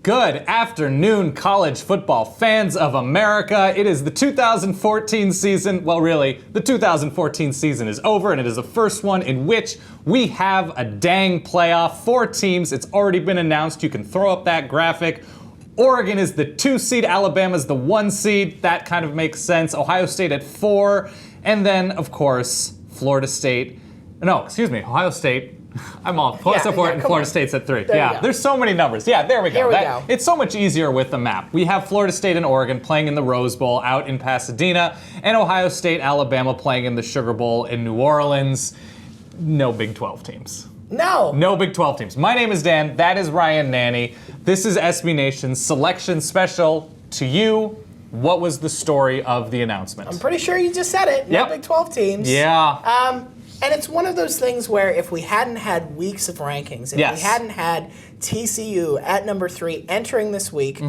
Good afternoon, college football fans of America. It is the 2014 season. Well, really, the 2014 season is over, and it is the first one in which we have a dang playoff. 4 teams. It's already been announced. You can throw up that graphic. Oregon is the 2 seed. Alabama's the 1 seed. That kind of makes sense. Ohio State at 4. And then, of course, Florida State. No, excuse me, Ohio State. I'm off. Florida State's at 3. There's so many numbers. Yeah, there we go. It's so much easier with the map. We have Florida State and Oregon playing in the Rose Bowl out in Pasadena, and Ohio State, Alabama playing in the Sugar Bowl in New Orleans. No Big 12 teams. No Big 12 teams. My name is Dan. That is Ryan Nanny. This is SB Nation's selection special. To you, what was the story of the announcement? I'm pretty sure you just said it. No Big 12 teams. Yeah. And it's one of those things where if we hadn't had weeks of rankings, if we hadn't had TCU at number 3 entering this week,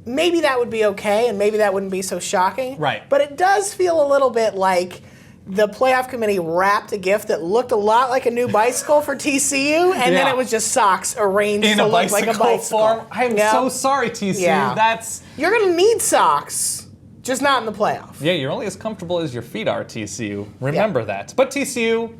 maybe that would be okay, and maybe that wouldn't be so shocking. Right. But it does feel a little bit like the playoff committee wrapped a gift that looked a lot like a new bicycle for TCU, and then it was just socks arranged in to look like a bicycle form. I'm so sorry, TCU. Yeah. You're going to need socks. Just not in the playoff. Yeah, you're only as comfortable as your feet are, TCU. Remember that. But TCU,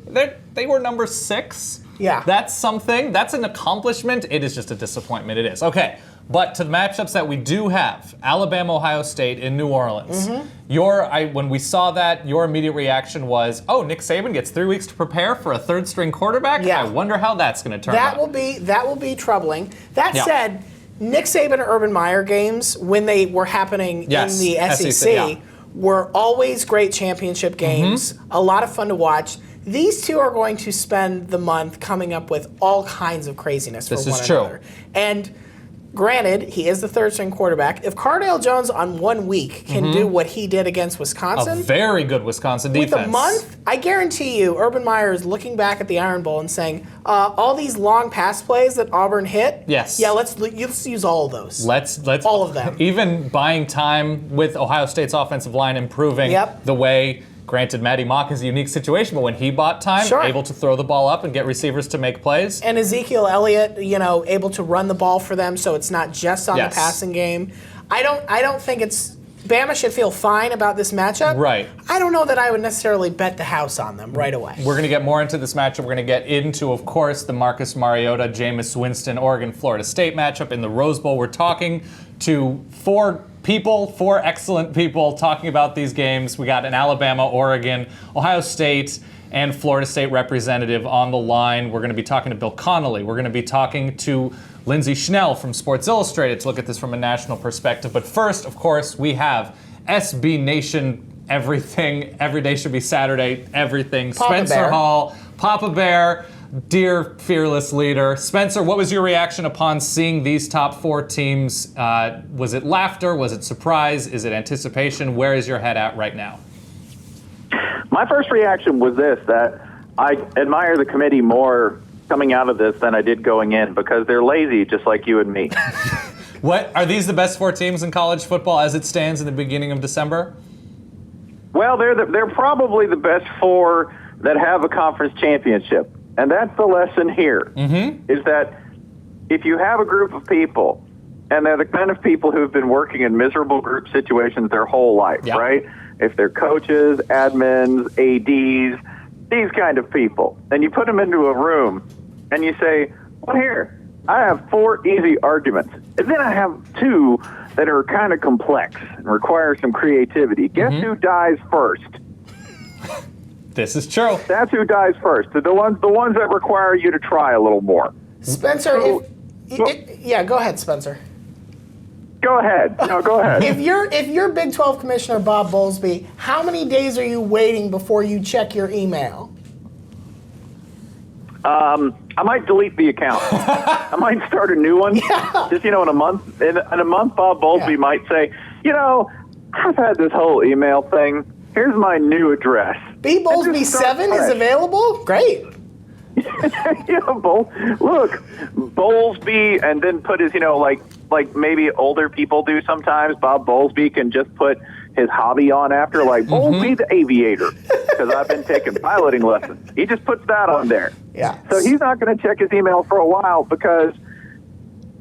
they were number 6. Yeah. That's something. That's an accomplishment. It is just a disappointment. It is. Okay, but to the matchups that we do have, Alabama, Ohio State in New Orleans. When we saw that, your immediate reaction was, oh, Nick Saban gets 3 weeks to prepare for a third-string quarterback? Yeah. I wonder how that's going to turn out. That will be troubling. That said, Nick Saban and Urban Meyer games, when they were happening in the SEC, were always great championship games, a lot of fun to watch. These two are going to spend the month coming up with all kinds of craziness for one another. And granted, he is the third-string quarterback. If Cardale Jones on 1 week can do what he did against Wisconsin, a very good Wisconsin defense. With a month, I guarantee you, Urban Meyer is looking back at the Iron Bowl and saying, all these long pass plays that Auburn hit, let's use all of those. Let's all of them. Even buying time with Ohio State's offensive line improving the way. Granted, Matty Mock is a unique situation, but when he bought time, able to throw the ball up and get receivers to make plays. And Ezekiel Elliott, able to run the ball for them, so it's not just on the passing game. I don't think Bama should feel fine about this matchup. Right. I don't know that I would necessarily bet the house on them right away. We're going to get more into this matchup. We're going to get into, of course, the Marcus Mariota, Jameis Winston, Oregon, Florida State matchup in the Rose Bowl. We're talking to 4 excellent people talking about these games. We got an Alabama, Oregon, Ohio State, and Florida State representative on the line. We're going to be talking to Bill Connolly. We're going to be talking to Lindsay Schnell from Sports Illustrated to look at this from a national perspective. But first, of course, we have SB Nation everything. Every day should be Saturday. Everything. Spencer Hall, Papa Bear, dear fearless leader. Spencer, what was your reaction upon seeing these top 4 teams? Was it laughter? Was it surprise? Is it anticipation? Where is your head at right now? My first reaction was this, that I admire the committee more coming out of this than I did going in, because they're lazy just like you and me. What are these the best 4 teams in college football as it stands in the beginning of December? Well, they're probably the best 4 that have a conference championship. And that's the lesson here, is that if you have a group of people, and they're the kind of people who've been working in miserable group situations their whole life, right? If they're coaches, admins, ADs, these kind of people, and you put them into a room, and you say, well, here, I have 4 easy arguments, and then I have 2 that are kind of complex and require some creativity. Guess who dies first? This is true. That's who dies first. The ones that require you to try a little more. Spencer, go ahead, Spencer. Go ahead. No, go ahead. If you're Big 12 Commissioner Bob Bowlesby, how many days are you waiting before you check your email? I might delete the account. I might start a new one. Just, in a month. In a month, Bob Bowlesby might say, I've had this whole email thing. Here's my new address. B. Bowlesby 7 is available? Great. Look, Bowlesby, and then put his, like maybe older people do sometimes. Bob Bowlesby can just put his hobby on after, like Bowlesby the Aviator, because I've been taking piloting lessons. He just puts that on there. Yeah. So he's not going to check his email for a while, because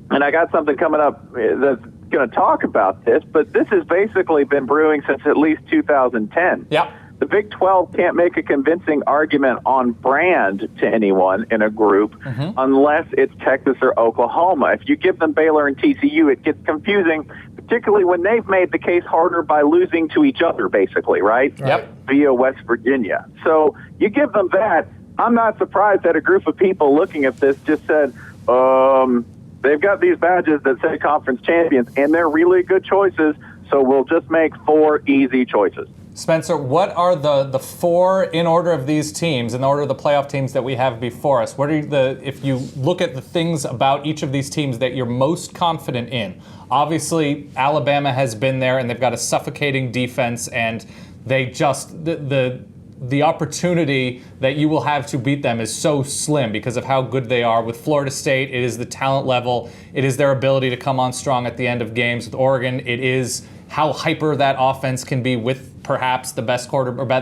and I got something coming up that's going to talk about this, but this has basically been brewing since at least 2010. Yep. The Big 12 can't make a convincing argument on brand to anyone in a group unless it's Texas or Oklahoma. If you give them Baylor and TCU, it gets confusing, particularly when they've made the case harder by losing to each other, basically, right? Yep. Via West Virginia. So you give them that. I'm not surprised that a group of people looking at this just said, they've got these badges that say conference champions, and they're really good choices, so we'll just make 4 easy choices. Spencer, what are the 4 in order of these teams, in order of the playoff teams that we have before us? What are if you look at the things about each of these teams that you're most confident in? Obviously, Alabama has been there, and they've got a suffocating defense, and they just the opportunity that you will have to beat them is so slim because of how good they are. With Florida State, it is the talent level. It is their ability to come on strong at the end of games. With Oregon, it is how hyper that offense can be with perhaps the best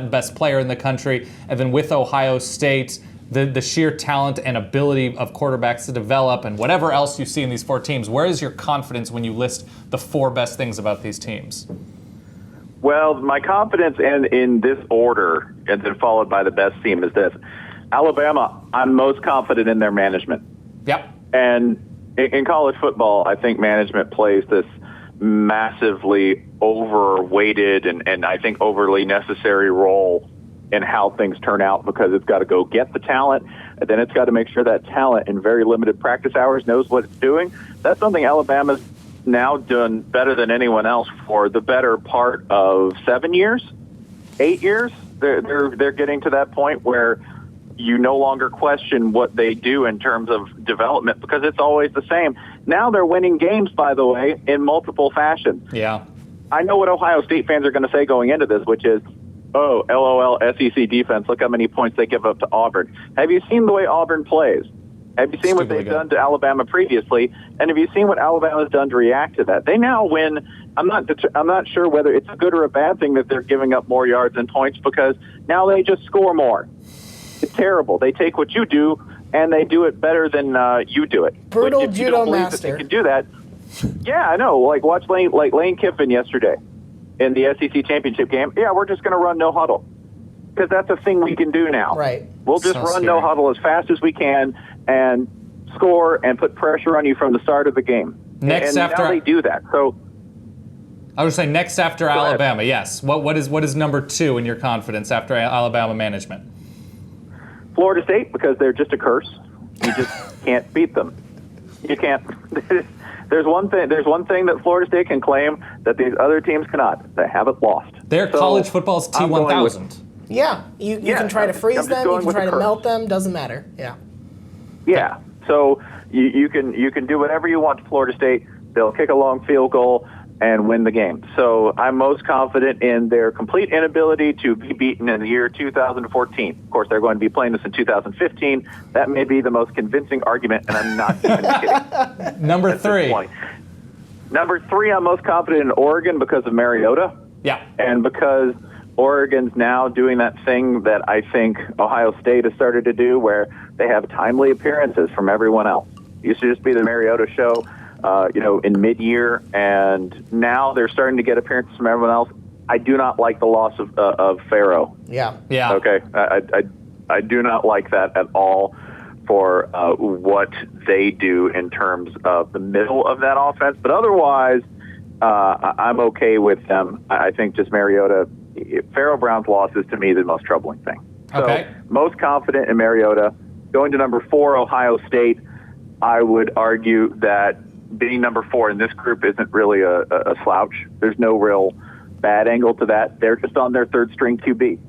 best player in the country. And then with Ohio State, the sheer talent and ability of quarterbacks to develop and whatever else you see in these 4 teams. Where is your confidence when you list the 4 best things about these teams? Well, my confidence in this order, and then followed by the best team, is this. Alabama, I'm most confident in their management. Yep. And in college football, I think management plays this massively overweighted and I think overly necessary role in how things turn out, because it's got to go get the talent, and then it's got to make sure that talent in very limited practice hours knows what it's doing. That's something Alabama's now done better than anyone else for the better part of 7 years, 8 years. They're getting to that point where you no longer question what they do in terms of development because it's always the same. Now they're winning games, by the way, in multiple fashions. Yeah. I know what Ohio State fans are going to say going into this, which is, oh, LOL, SEC defense, look how many points they give up to Auburn. Have you seen the way Auburn plays? Have you seen what they've done to Alabama previously? And have you seen what Alabama's done to react to that? They now win. I'm not sure whether it's a good or a bad thing that they're giving up more yards and points, because now they just score more. It's terrible. They take what you do and they do it better than you do it. Brutal judo master. They can do that. Yeah, I know. Like watch Lane Kiffin yesterday in the SEC championship game. Yeah, we're just going to run no huddle because that's a thing we can do now. Right. We'll just run no huddle as fast as we can and score and put pressure on you from the start of the game. And now they do that. So I would say next after Alabama, yes. What is number 2 in your confidence after Alabama management? Florida State, because they're just a curse. You just can't beat them. You can't. There's one thing that Florida State can claim that these other teams cannot. They haven't lost. Their college football's T1000. Yeah, you can try to freeze them. You can try to melt them. Doesn't matter. Yeah. Yeah. So you can do whatever you want to Florida State. They'll kick a long field goal and win the game. So I'm most confident in their complete inability to be beaten in the year 2014. Of course, they're going to be playing this in 2015. That may be the most convincing argument, and I'm not even kidding. Number 3. Number 3, I'm most confident in Oregon because of Mariota. Yeah. And because Oregon's now doing that thing that I think Ohio State has started to do, where they have timely appearances from everyone else. It used to just be the Mariota show, in mid-year, and now they're starting to get appearances from everyone else. I do not like the loss of Pharaoh. Yeah. Yeah. Okay. I do not like that at all for what they do in terms of the middle of that offense. But otherwise, I'm okay with them. I think just Mariota, Pharaoh Brown's loss is to me the most troubling thing. Okay. So most confident in Mariota. Going to number 4, Ohio State, I would argue that being number 4 in this group isn't really a slouch. There's no real bad angle to that. They're just on their 3rd string QB.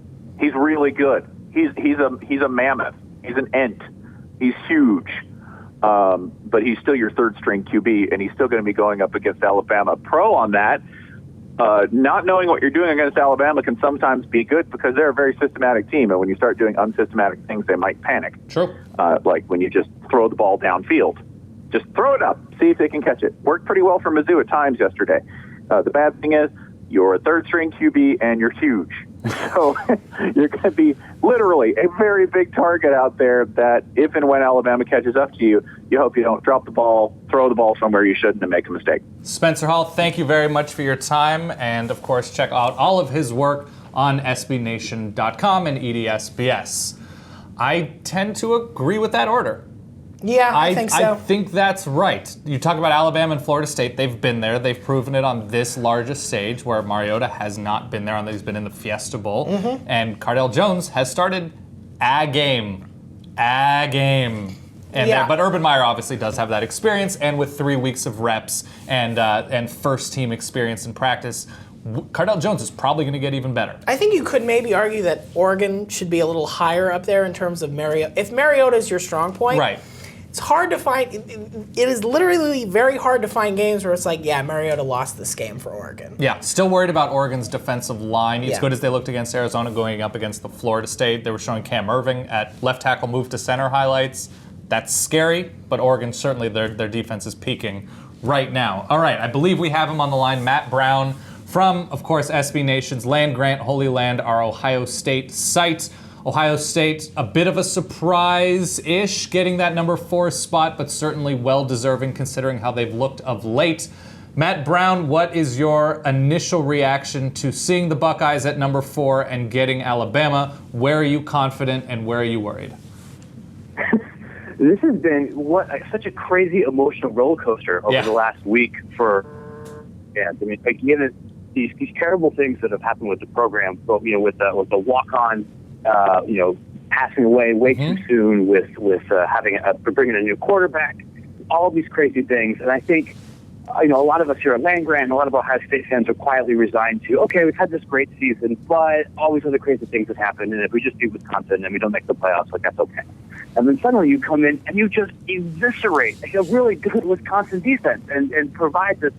He's really good. He's a mammoth. He's an ent. He's huge. But he's still your 3rd string QB, and he's still going to be going up against Alabama. Pro on that, not knowing what you're doing against Alabama can sometimes be good because they're a very systematic team, and when you start doing unsystematic things, they might panic. True. Like when you just throw the ball downfield. Just throw it up, see if they can catch it. Worked pretty well for Mizzou at times yesterday. The bad thing is you're a 3rd string QB and you're huge. So you're going to be literally a very big target out there that if and when Alabama catches up to you, you hope you don't drop the ball, throw the ball somewhere you shouldn't and make a mistake. Spencer Hall, thank you very much for your time. And, of course, check out all of his work on SBNation.com and EDSBS. I tend to agree with that order. Yeah, I think so. I think that's right. You talk about Alabama and Florida State. They've been there. They've proven it on this largest stage where Mariota has not been there. He's been in the Fiesta Bowl. Mm-hmm. And Cardale Jones has started a game. And but Urban Meyer obviously does have that experience. And with 3 weeks of reps and first team experience in practice, Cardale Jones is probably going to get even better. I think you could maybe argue that Oregon should be a little higher up there in terms of Mariota. If Mariota is your strong point, right. It's hard to find. It is literally very hard to find games where it's like, yeah, Mariota lost this game for Oregon. Yeah, still worried about Oregon's defensive line. As good as they looked against Arizona going up against the Florida State, they were showing Cam Irving at left tackle move to center highlights. That's scary, but Oregon, certainly their defense is peaking right now. All right, I believe we have him on the line, Matt Brown from, of course, SB Nation's Land Grant Holy Land, our Ohio State site. Ohio State, a bit of a surprise-ish getting that number 4 spot, but certainly well-deserving considering how they've looked of late. Matt Brown, what is your initial reaction to seeing the Buckeyes at number 4 and getting Alabama? Where are you confident and where are you worried? This has been such a crazy emotional roller coaster over the last week for fans. I mean, again, these terrible things that have happened with the program, with the walk-on, passing away way too soon, with bringing a new quarterback, all of these crazy things. And I think, a lot of us here at Land Grant and a lot of Ohio State fans are quietly resigned to, okay, we've had this great season, but all these other crazy things have happened, and if we just beat Wisconsin and we don't make the playoffs, that's okay. And then suddenly you come in and you just eviscerate a really good Wisconsin defense and provide this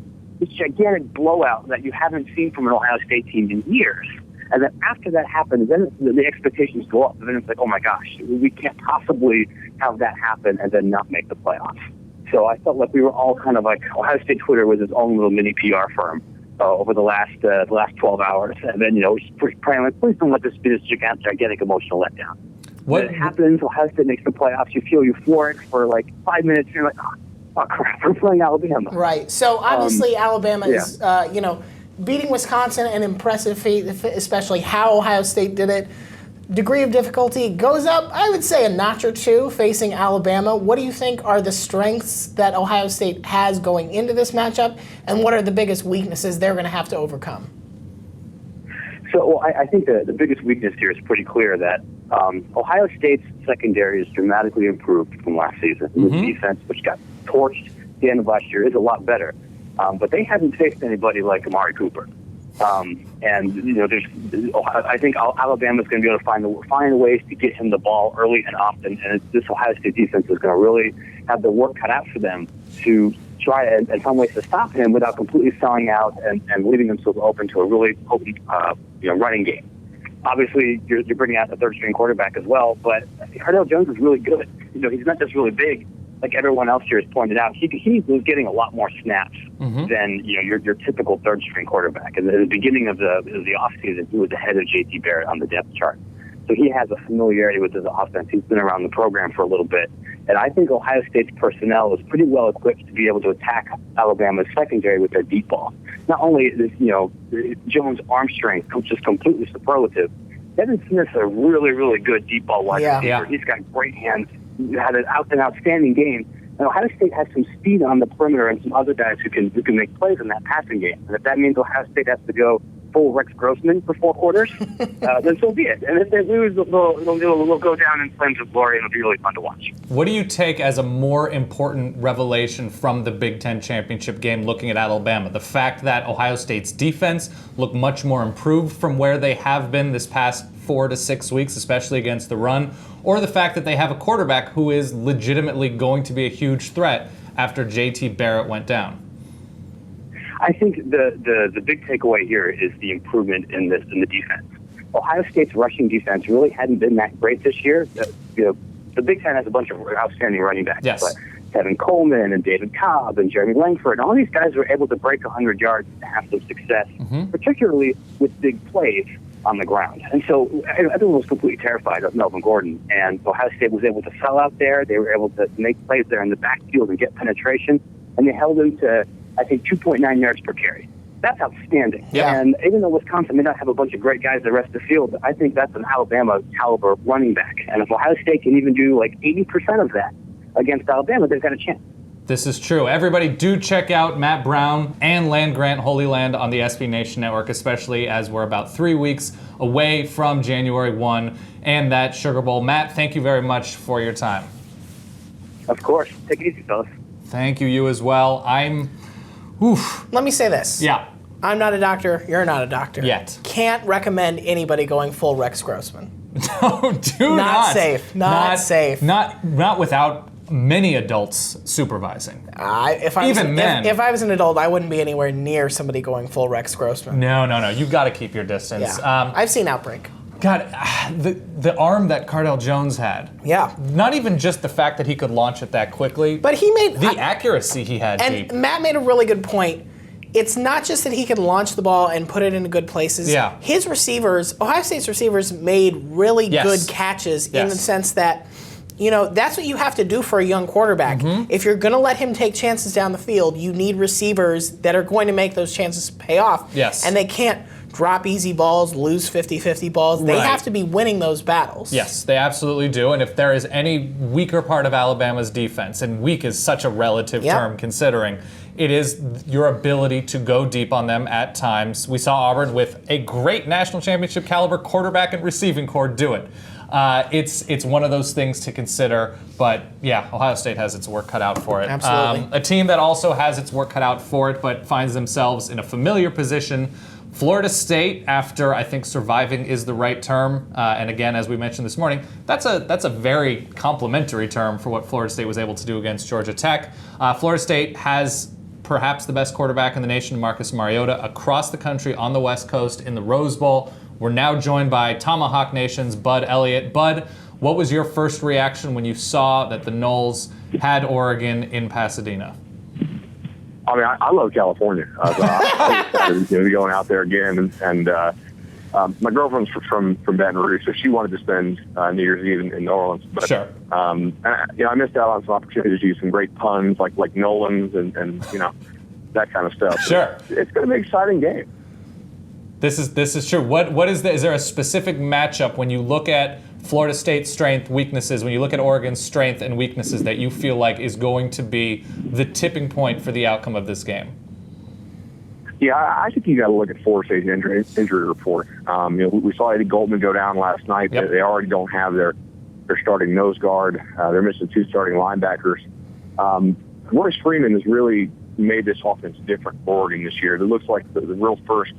gigantic blowout that you haven't seen from an Ohio State team in years. And then after that happens, then the expectations go up. And then it's like, oh my gosh, we can't possibly have that happen and then not make the playoffs. So I felt like we were all kind of like Ohio State Twitter was its own little mini PR firm over the last 12 hours. And then, praying like, please don't let this be this gigantic emotional letdown. When it happens, Ohio State makes the playoffs, you feel euphoric for like 5 minutes, and you're like, oh crap, we're playing Alabama. Right. So obviously Alabama is, beating Wisconsin, an impressive feat, especially how Ohio State did it. Degree of difficulty goes up, I would say, a notch or two facing Alabama. What do you think are the strengths that Ohio State has going into this matchup, and what are the biggest weaknesses they're going to have to overcome? So I think the biggest weakness here is pretty clear that Ohio State's secondary is dramatically improved from last season. The defense, which got torched at the end of last year, is a lot better. But they haven't faced anybody like Amari Cooper. I think Alabama's going to be able to find ways to get him the ball early and often. And this Ohio State defense is going to really have the work cut out for them to try and find ways to stop him without completely selling out and leaving themselves open to a really potent running game. Obviously, you're bringing out a third-string quarterback as well, but Cardale Jones is really good. He's not just really big. Like everyone else here has pointed out, he was getting a lot more snaps than your typical third-string quarterback. And at the beginning of the offseason, he was ahead of J.T. Barrett on the depth chart. So he has a familiarity with his offense. He's been around the program for a little bit. And I think Ohio State's personnel is pretty well equipped to be able to attack Alabama's secondary with their deep ball. Not only is, Jones' arm strength just completely superlative, Devin Smith's a really, really good deep ball wide receiver. Yeah. He's got great hands. Had an outstanding game. And Ohio State has some speed on the perimeter and some other guys who can make plays in that passing game. And if that means Ohio State has to go full Rex Grossman for 4 quarters, then so be it. And if they lose, they'll go down in flames of glory, and it'll be really fun to watch. What do you take as a more important revelation from the Big Ten championship game looking at Alabama? The fact that Ohio State's defense looked much more improved from where they have been this past 4 to 6 weeks, especially against the run, or the fact that they have a quarterback who is legitimately going to be a huge threat after J.T. Barrett went down? I think the big takeaway here is the improvement in the defense. Ohio State's rushing defense really hadn't been that great this year. The Big Ten has a bunch of outstanding running backs. Yes. But Tevin Coleman and David Cobb and Jeremy Langford, all these guys were able to break 100 yards and have some success, particularly with big plays on the ground. And so everyone was completely terrified of Melvin Gordon. And Ohio State was able to sell out there. They were able to make plays there in the backfield and get penetration. and they held him to, I think, 2.9 yards per carry. That's outstanding. Yeah. And even though Wisconsin may not have a bunch of great guys the rest of the field, I think that's an Alabama caliber running back. And if Ohio State can even do like 80% of that against Alabama, they've got a chance. This is true. Everybody do check out Matt Brown and Land Grant Holy Land on the SB Nation Network, especially as we're about 3 weeks away from January 1 and that Sugar Bowl. Matt, thank you very much for your time. Of course. Take it easy, fellas. Thank you as well. Let me say this. Yeah. I'm not a doctor. You're not a doctor. Yet. Can't recommend anybody going full Rex Grossman. No, do not. Not safe. Not safe. Not without many adults supervising. If I was an adult, I wouldn't be anywhere near somebody going full Rex Grossman. No. You've got to keep your distance. Yeah. I've seen Outbreak. God, the arm that Cardale Jones had. Yeah. Not even just the fact that he could launch it that quickly. But he made the accuracy he had. And deep. Matt made a really good point. It's not just that he could launch the ball and put it into good places. Yeah. His receivers, Ohio State's receivers, made really good catches in the sense that, that's what you have to do for a young quarterback. Mm-hmm. If you're going to let him take chances down the field, you need receivers that are going to make those chances pay off. Yes. And they can't drop easy balls, lose 50-50 balls. They have to be winning those battles. Yes, they absolutely do. And if there is any weaker part of Alabama's defense, and weak is such a relative term considering, it is your ability to go deep on them at times. We saw Auburn with a great national championship caliber quarterback and receiving core do it. It's one of those things to consider, but yeah, Ohio State has its work cut out for it. Absolutely. A team that also has its work cut out for it, but finds themselves in a familiar position. Florida State, after I think surviving is the right term, and again, as we mentioned this morning, that's a very complimentary term for what Florida State was able to do against Georgia Tech. Florida State has perhaps the best quarterback in the nation, Marcus Mariota, across the country on the West Coast in the Rose Bowl. We're now joined by Tomahawk Nation's Bud Elliott. Bud, what was your first reaction when you saw that the Noles had Oregon in Pasadena? I mean, I love California. I'm excited to be going out there again. And my girlfriend's from Baton Rouge, so she wanted to spend New Year's Eve in New Orleans. But, sure. And, I missed out on some opportunities to use some great puns like Nolan's and that kind of stuff. Sure. It's going to be an exciting game. This is true. What is there a specific matchup when you look at Florida State's strength, weaknesses, when you look at Oregon's strength and weaknesses that you feel like is going to be the tipping point for the outcome of this game? Yeah, I think you got to look at Florida State's injury report. We saw Eddie Goldman go down last night. Yep. They already don't have their starting nose guard. They're missing 2 starting linebackers. Royce Freeman has really made this offense different for Oregon this year. It looks like the real first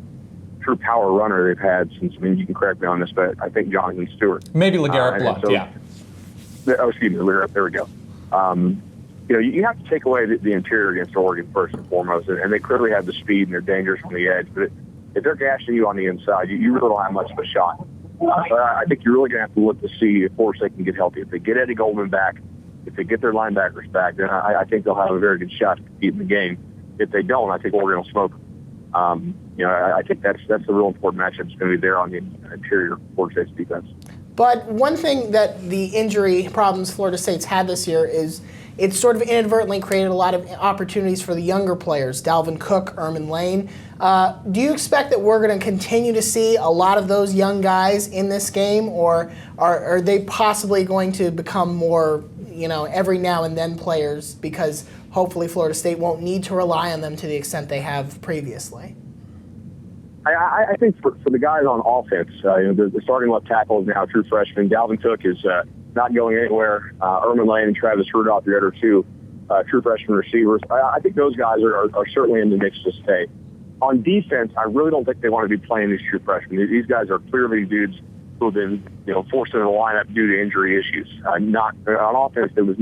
true power runner they've had since, you can correct me on this, but I think Jonathan Stewart. Maybe LeGarrette Blount, yeah. Excuse me, LeGarrette, there we go. You have to take away the interior against Oregon first and foremost, and they clearly have the speed and they're dangerous on the edge, but if they're gashing you on the inside, you really don't have much of a shot. So I think you're really going to have to look to see if Florida State can get healthy. If they get Eddie Goldman back, if they get their linebackers back, then I think they'll have a very good shot to compete in the game. If they don't, I think Oregon will smoke them. I think that's the real important matchup. It's going to be there on the interior of Florida State's defense. But one thing that the injury problems Florida State's had this year is it's sort of inadvertently created a lot of opportunities for the younger players, Dalvin Cook, Ermin Lane. Do you expect that we're going to continue to see a lot of those young guys in this game, or are they possibly going to become more, every now and then players because hopefully Florida State won't need to rely on them to the extent they have previously? I think for the guys on offense, the starting left tackle is now a true freshman. Dalvin Cook is not going anywhere. Ermin Lane and Travis Rudolph, the other 2 true freshman receivers. I think those guys are certainly in the mix to stay. On defense, I really don't think they want to be playing these true freshmen. These guys are clearly dudes who have been forced into the lineup due to injury issues. Not on offense, there was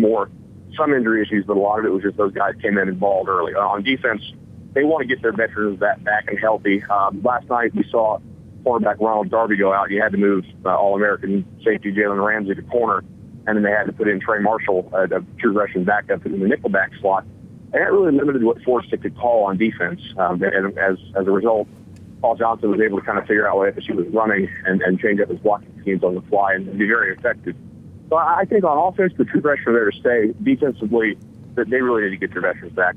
some injury issues, but a lot of it was just those guys came in and balled early. On defense, they want to get their veterans back and healthy. Last night we saw cornerback Ronald Darby go out. You had to move All-American safety Jalen Ramsey to corner, and then they had to put in Trey Marshall, a true Russian backup in the nickelback slot. And that really limited what Florida State could call on defense. And as a result, Paul Johnson was able to kind of figure out what FSU was running and change up his blocking schemes on the fly and be very effective. So I think on offense, the true freshmen are there to stay. Defensively, they really need to get their veterans back.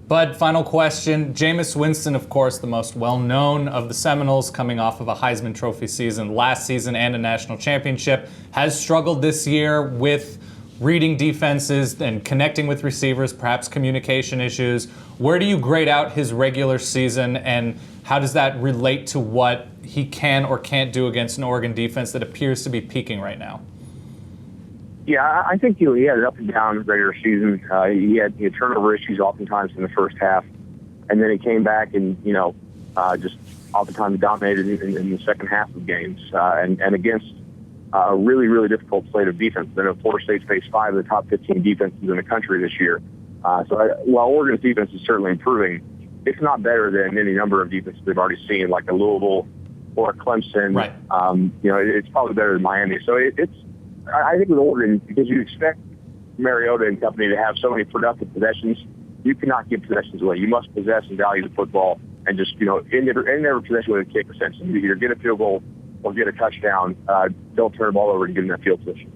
Bud, final question. Jameis Winston, of course, the most well-known of the Seminoles, coming off of a Heisman Trophy season last season and a national championship, has struggled this year with reading defenses and connecting with receivers, perhaps communication issues. Where do you grade out his regular season, and how does that relate to what he can or can't do against an Oregon defense that appears to be peaking right now? Yeah, I think he had an up and down regular season. He had turnover issues oftentimes in the first half, and then he came back and just oftentimes dominated in the second half of games, and against a really, really difficult slate of defense. Then Florida State's faced 5 of the top 15 defenses in the country this year. While Oregon's defense is certainly improving, it's not better than any number of defenses they've already seen, like a Louisville or a Clemson. Right. It's probably better than Miami. So I think with Oregon, because you expect Mariota and company to have so many productive possessions, you cannot give possessions away. You must possess and value the football, and just in every possession with a kick, essentially, you either get a field goal or get a touchdown. Don't turn the ball over and get in that field position.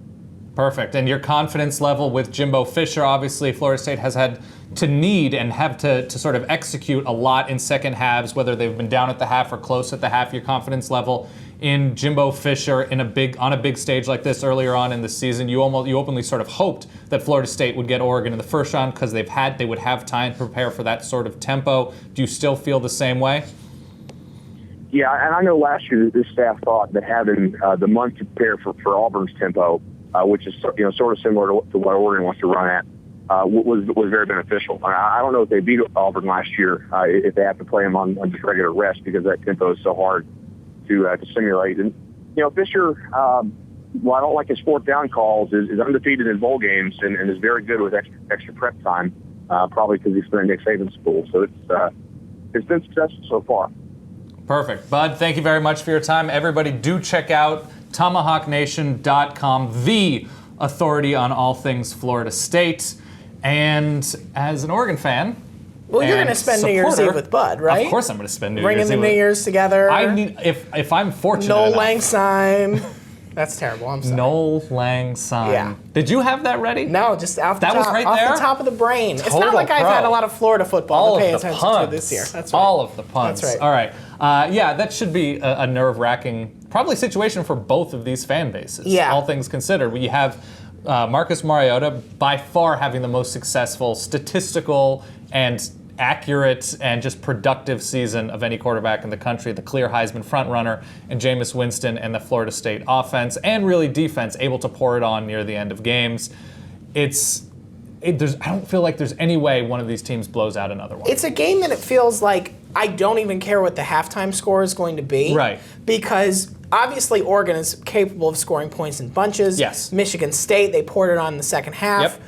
Perfect. And your confidence level with Jimbo Fisher, obviously Florida State has had to need and have to sort of execute a lot in second halves, whether they've been down at the half or close at the half. Your confidence level in Jimbo Fisher on a big stage like this earlier on in the season, you openly sort of hoped that Florida State would get Oregon in the first round because they would have time to prepare for that sort of tempo. Do you still feel the same way? Yeah, and I know last year this staff thought that having the month to prepare for Auburn's tempo, which is sort of similar to what Oregon wants to run at, was very beneficial. I don't know if they beat Auburn last year if they have to play them on just regular rest, because that tempo is so hard to simulate. And Fisher, while I don't like his fourth down calls, is undefeated in bowl games and is very good with extra prep time, probably because he's been in Nick Saban's school. So it's been successful so far. Perfect. Bud, thank you very much for your time. Everybody do check out TomahawkNation.com, the authority on all things Florida State. And as an Oregon fan, well, you're going to spend New Year's Eve with Bud, right? Of course I'm going to spend New Bringing Year's Eve. Bringing the New Year's together. I need, if I'm fortunate Noel enough. Lang sign. That's terrible. I'm sorry. Noel Lang sign. Yeah. Did you have that ready? No, just off the top. That was right off there? the top of the brain. Total it's not like I've had a lot of Florida football to pay attention to this year. That's right. All of the puns. That's right. All right. That should be a nerve-wracking, probably situation for both of these fan bases. Yeah. All things considered. We have Marcus Mariota by far having the most successful statistical and accurate and just productive season of any quarterback in the country, the clear Heisman frontrunner, and Jameis Winston and the Florida State offense and really defense able to pour it on near the end of games. I don't feel like there's any way one of these teams blows out another one. It's a game that it feels like I don't even care what the halftime score is going to be. Right. Because obviously Oregon is capable of scoring points in bunches. Yes. Michigan State, they poured it on in the second half. Yep.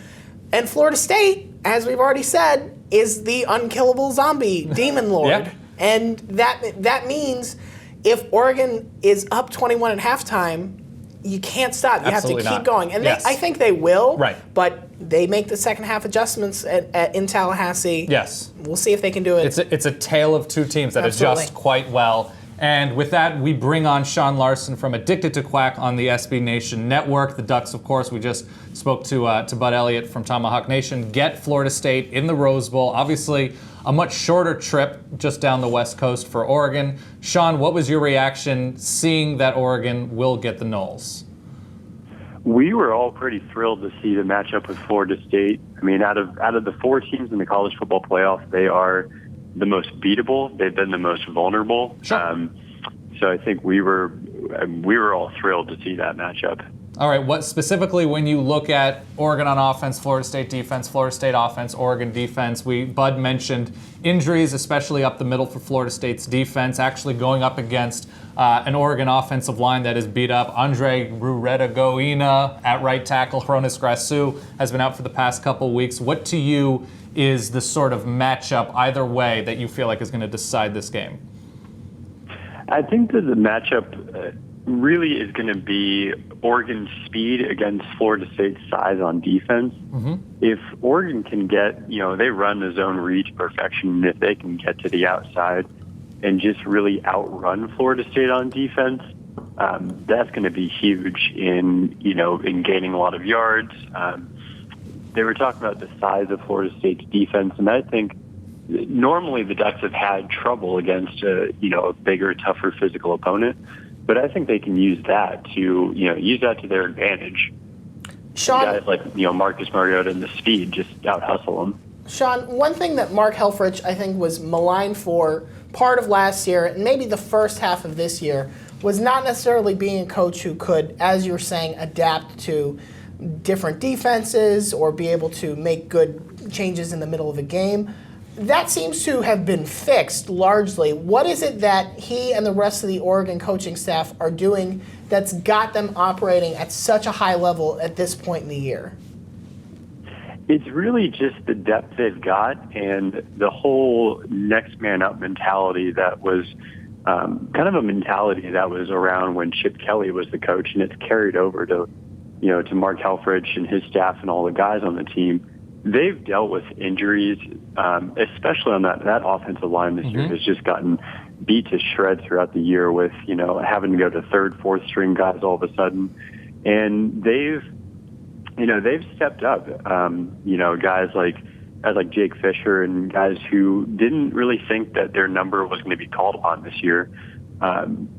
And Florida State, as we've already said, is the unkillable zombie demon lord. Yep. And that means if Oregon is up 21 at halftime, you can't stop. You Absolutely have to keep not. going. And Yes. I think they will. Right. But they make the second half adjustments in Tallahassee. Yes. We'll see if they can do it. It's a tale of two teams that Absolutely. adjust quite well. And with that, we bring on Sean Larson from Addicted to Quack on the SB Nation Network. The Ducks, of course, we just spoke to Bud Elliott from Tomahawk Nation. Get Florida State in the Rose Bowl. Obviously, a much shorter trip just down the West Coast for Oregon. Sean, what was your reaction seeing that Oregon will get the Noles? We were all pretty thrilled to see the matchup with Florida State. I mean, out of the 4 teams in the college football playoff, they are the most beatable. They've been the most vulnerable. Sure. So I think we were all thrilled to see that matchup. All right, what specifically when you look at Oregon on offense, Florida State offense, Oregon defense, Bud mentioned injuries, especially up the middle for Florida State's defense, actually going up against an Oregon offensive line that is beat up. Andre Rureta-Goina at right tackle. Hronis Grasu has been out for the past couple weeks. What to you is the sort of matchup either way that you feel like is going to decide this game? I think that the matchup really is going to be Oregon's speed against Florida State's size on defense. Mm-hmm. If Oregon can get, they run the zone read to perfection. If they can get to the outside and just really outrun Florida State on defense, that's going to be huge in gaining a lot of yards. They were talking about the size of Florida State's defense, and I think normally the Ducks have had trouble against a bigger, tougher physical opponent, but I think they can use that to their advantage. Sean, guys like Marcus Mariota and the speed just out hustle them. Sean, one thing that Mark Helfrich I think was maligned for part of last year and maybe the first half of this year was not necessarily being a coach who could, as you're saying, adapt to different defenses or be able to make good changes in the middle of a game. That seems to have been fixed largely. What is it that he and the rest of the Oregon coaching staff are doing that's got them operating at such a high level at this point in the year? It's really just the depth they've got and the whole next man up mentality that was kind of a mentality that was around when Chip Kelly was the coach, and it's carried over to Mark Helfrich and his staff and all the guys on the team. They've dealt with injuries, especially on that offensive line this year has just gotten beat to shreds throughout the year with, having to go to third, fourth string guys all of a sudden. And they've stepped up, guys like Jake Fisher and guys who didn't really think that their number was going to be called upon this year.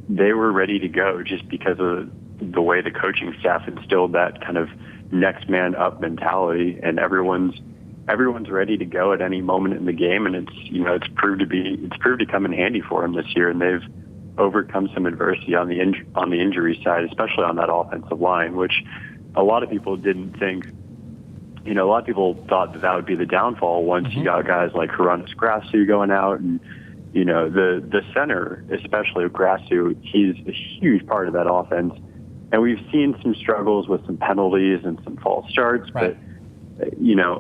They were ready to go just because of the way the coaching staff instilled that kind of next man up mentality, and everyone's ready to go at any moment in the game, and it's proved to come in handy for them this year, and they've overcome some adversity on the injury side, especially on that offensive line, which a lot of people didn't think. A lot of people thought that would be the downfall once you got guys like Hronis Grasu going out, and the center, especially Grasu, he's a huge part of that offense. And we've seen some struggles with some penalties and some false starts, right. But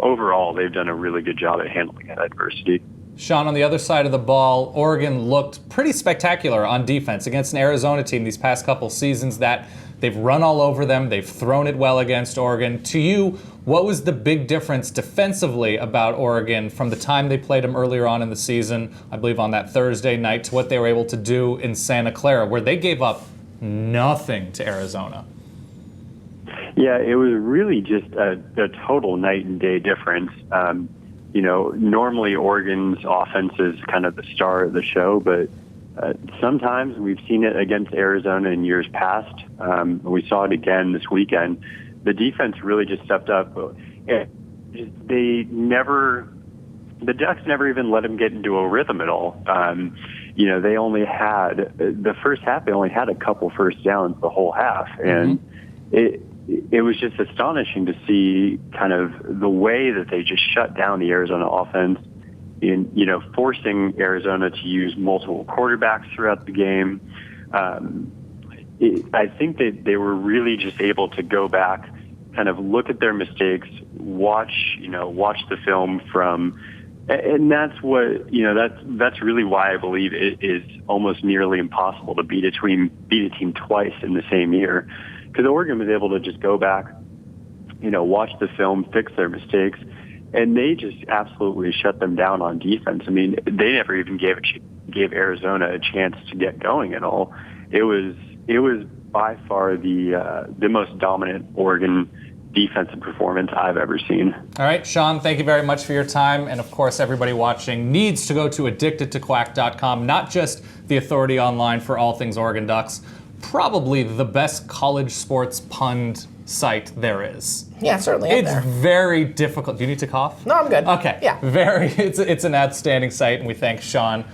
overall they've done a really good job at handling that adversity. Sean, on the other side of the ball, Oregon looked pretty spectacular on defense against an Arizona team these past couple seasons that they've run all over them. They've thrown it well against Oregon. To you, what was the big difference defensively about Oregon from the time they played them earlier on in the season, I believe on that Thursday night, to what they were able to do in Santa Clara, where they gave up nothing to Arizona? Yeah, it was really just a total night and day difference. Normally Oregon's offense is kind of the star of the show, but sometimes we've seen it against Arizona in years past. We saw it again this weekend. The defense really just stepped up. The Ducks never even let them get into a rhythm at all. They only had the first half. They only had a couple first downs the whole half, and it was just astonishing to see kind of the way that they just shut down the Arizona offense, in forcing Arizona to use multiple quarterbacks throughout the game. I think that they were really just able to go back, kind of look at their mistakes, watch the film from. And that's what that's really why I believe it is almost nearly impossible to beat a team twice in the same year, because Oregon was able to just go back, watch the film, fix their mistakes, and they just absolutely shut them down on defense. I mean, they never even gave Arizona a chance to get going at all. It was by far the most dominant Oregon defensive performance I've ever seen. All right, Sean, thank you very much for your time. And of course, everybody watching needs to go to addictedtoquack.com, not just the authority online for all things Oregon Ducks, probably the best college sports pun site there is. Yeah, certainly. It's very difficult. Do you need to cough? No, I'm good. Okay. Yeah. It's an outstanding site, and we thank Sean.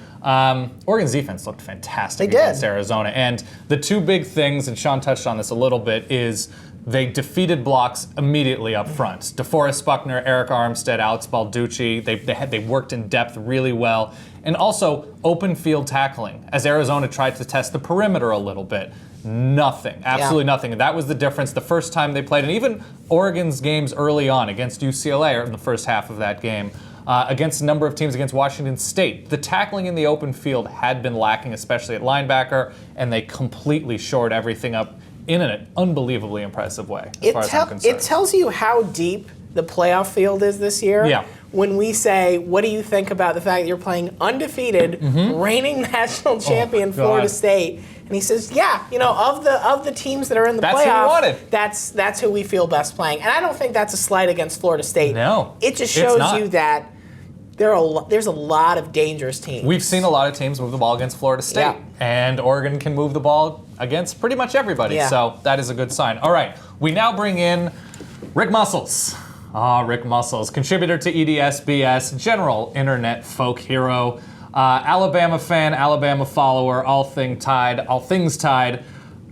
Oregon's defense looked fantastic against Arizona. And the two big things, and Sean touched on this a little bit, is they defeated blocks immediately up front. DeForest Buckner, Eric Armstead, Alex Balducci, they worked in depth really well. And also open field tackling, as Arizona tried to test the perimeter a little bit. Nothing, absolutely nothing. And that was the difference the first time they played. And even Oregon's games early on against UCLA, or in the first half of that game, against a number of teams, against Washington State, the tackling in the open field had been lacking, especially at linebacker, and they completely shored everything up in an unbelievably impressive way, as far as I'm concerned. It tells you how deep the playoff field is this year. Yeah. When we say, what do you think about the fact that you're playing undefeated, reigning national champion Florida State? And he says, of the teams that are in the playoff, that's who we feel best playing. And I don't think that's a slight against Florida State. No, it just shows you that there's a lot of dangerous teams. We've seen a lot of teams move the ball against Florida State, Yeah. and Oregon can move the ball against pretty much everybody. Yeah. So that is a good sign. All right, we now bring in Rick Muscles. Rick Muscles, contributor to EDSBS, general internet folk hero, Alabama fan, Alabama follower, all things tied.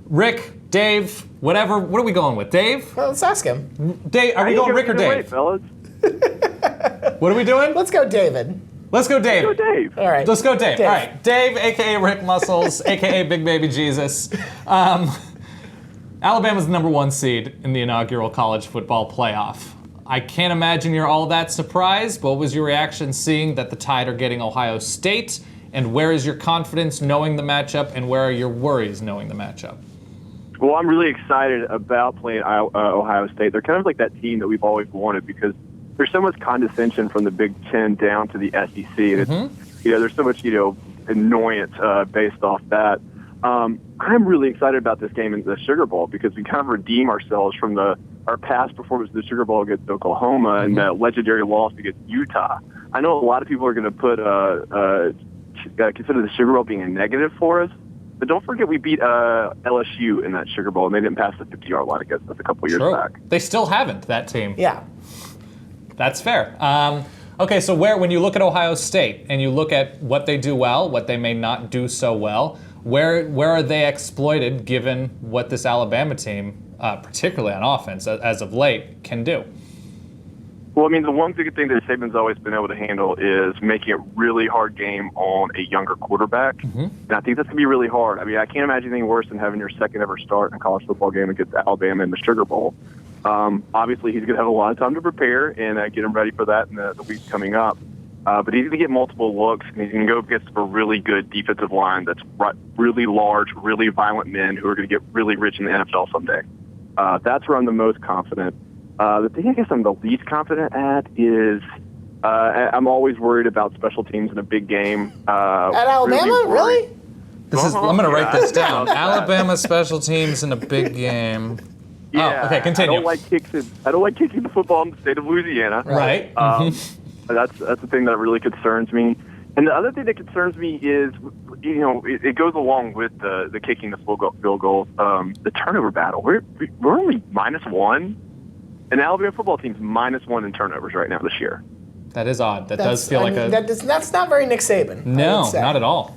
Rick, Dave, whatever. What are we going with, Dave? Well, let's ask him. Dave, are we going Rick or Dave? Way, fellas. What are we doing? Let's go, David. Let's go, Dave. Go Dave. All right. Let's go, Dave. Dave. All right, Dave, aka Rick Muscles, aka Big Baby Jesus. Alabama's the number 1 seed in the inaugural college football playoff. I can't imagine you're all that surprised. What was your reaction seeing that the Tide are getting Ohio State? And where is your confidence knowing the matchup? And where are your worries knowing the matchup? Well, I'm really excited about playing Ohio State. They're kind of like that team that we've always wanted because there's so much condescension from the Big Ten down to the SEC. And it's, there's so much, annoyance based off that. I'm really excited about this game in the Sugar Bowl because we kind of redeem ourselves from our past performance in the Sugar Bowl against Oklahoma and that legendary loss against Utah. I know a lot of people are going to put consider the Sugar Bowl being a negative for us, but don't forget we beat LSU in that Sugar Bowl and they didn't pass the 50-yard line against us a couple years back. They still haven't, that team. Yeah. That's fair. Okay, so when you look at Ohio State and you look at what they do well, what they may not do so well, where are they exploited given what this Alabama team, particularly on offense as of late, can do? Well, I mean, the one big thing that Saban's always been able to handle is making it really hard game on a younger quarterback. And I think that's going to be really hard. I mean, I can't imagine anything worse than having your second ever start in a college football game against Alabama in the Sugar Bowl. Obviously, he's going to have a lot of time to prepare and get him ready for that in the weeks coming up. But he's going to get multiple looks, and he's going to go against a really good defensive line that's really large, really violent men who are going to get really rich in the NFL someday. That's where I'm the most confident. The thing I guess I'm the least confident at is I'm always worried about special teams in a big game. At Alabama? Really? I'm going to write this down. Alabama special teams in a big game. Yeah, okay, continue. I don't like kicking the football in the state of Louisiana. Right. That's the thing that really concerns me. And the other thing that concerns me is, it goes along with the kicking the field goal, the turnover battle. We're only -1, and the Alabama football team's -1 in turnovers right now this year. That is odd. Does feel like that's not very Nick Saban. No, not at all.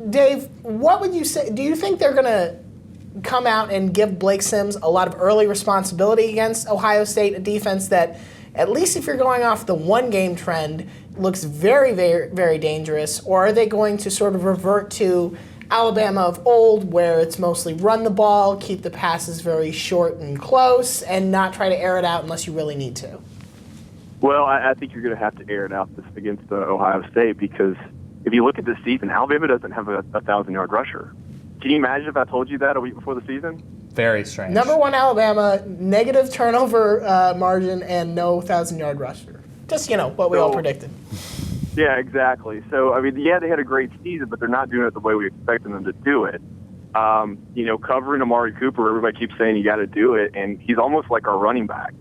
Dave, what would you say? Do you think they're going to come out and give Blake Sims a lot of early responsibility against Ohio State, a defense that, at least if you're going off the one-game trend, looks very, very, very dangerous? Or are they going to sort of revert to Alabama of old, where it's mostly run the ball, keep the passes very short and close, and not try to air it out unless you really need to? Well, I think you're going to have to air it out this against Ohio State because if you look at this season, Alabama doesn't have a 1,000-yard rusher. Can you imagine if I told you that a week before the season? Very strange. Number 1 Alabama, negative turnover margin, and no 1,000-yard rusher. Just, what we all predicted. Yeah, exactly. So, I mean, they had a great season, but they're not doing it the way we expected them to do it. Covering Amari Cooper, everybody keeps saying you got to do it, and he's almost like our running back.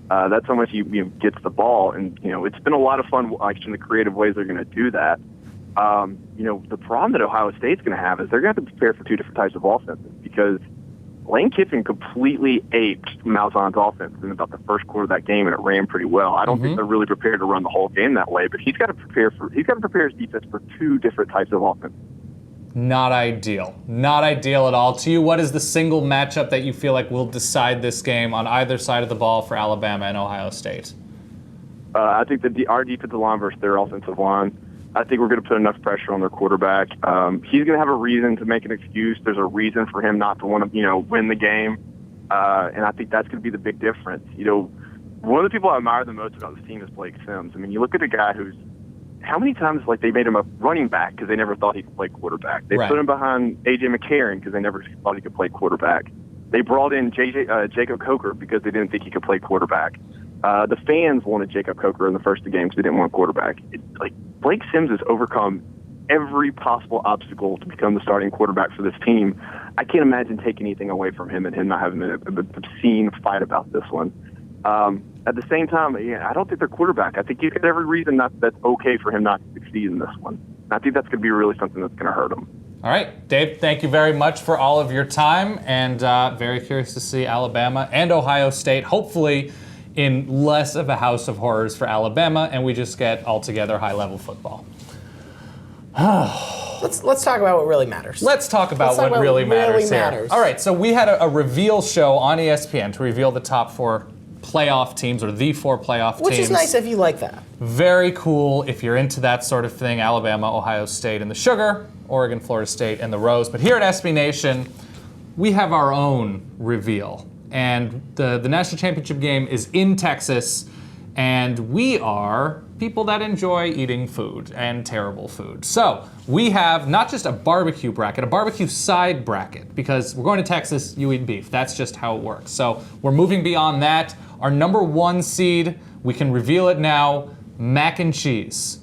That's how much he gets the ball, and, it's been a lot of fun watching the creative ways they're going to do that. The problem that Ohio State's going to have is they're going to have to prepare for 2 different types of offenses because Lane Kiffin completely aped Malzahn's offense in about the first quarter of that game, and it ran pretty well. I don't think they're really prepared to run the whole game that way, but he's got to prepare his defense for 2 different types of offense. Not ideal. Not ideal at all. To you, what is the single matchup that you feel like will decide this game on either side of the ball for Alabama and Ohio State? I think our defensive line versus their offensive line. I think we're going to put enough pressure on their quarterback. He's going to have a reason to make an excuse. There's a reason for him not to want to, win the game. And I think that's going to be the big difference. One of the people I admire the most about this team is Blake Sims. I mean, you look at a guy who's, how many times, they made him a running back because they never thought he could play quarterback. They put him behind A.J. McCarron because they never thought he could play quarterback. They brought in Jacob Coker because they didn't think he could play quarterback. The fans wanted Jacob Coker in the first 2 games. They didn't want a quarterback. Blake Sims has overcome every possible obstacle to become the starting quarterback for this team. I can't imagine taking anything away from him and him not having an obscene fight about this one. at the same time, I don't think their quarterback. I think he's got every reason that's okay for him not to succeed in this one. I think that's going to be really something that's going to hurt him. All right, Dave, thank you very much for all of your time, and very curious to see Alabama and Ohio State, hopefully in less of a house of horrors for Alabama, and we just get altogether high-level football. Let's talk about what really matters. Let's talk about what really matters here. All right, so we had a reveal show on ESPN to reveal the top 4 playoff teams, or the 4 playoff teams. Which is nice if you like that. Very cool if you're into that sort of thing. Alabama, Ohio State, and the Sugar. Oregon, Florida State, and the Rose. But here at SB Nation, we have our own reveal. And the national championship game is in Texas, and we are people that enjoy eating food and terrible food. So we have not just a barbecue bracket, a barbecue side bracket, because we're going to Texas, you eat beef. That's just how it works. So we're moving beyond that. Our number 1 seed, we can reveal it now, mac and cheese.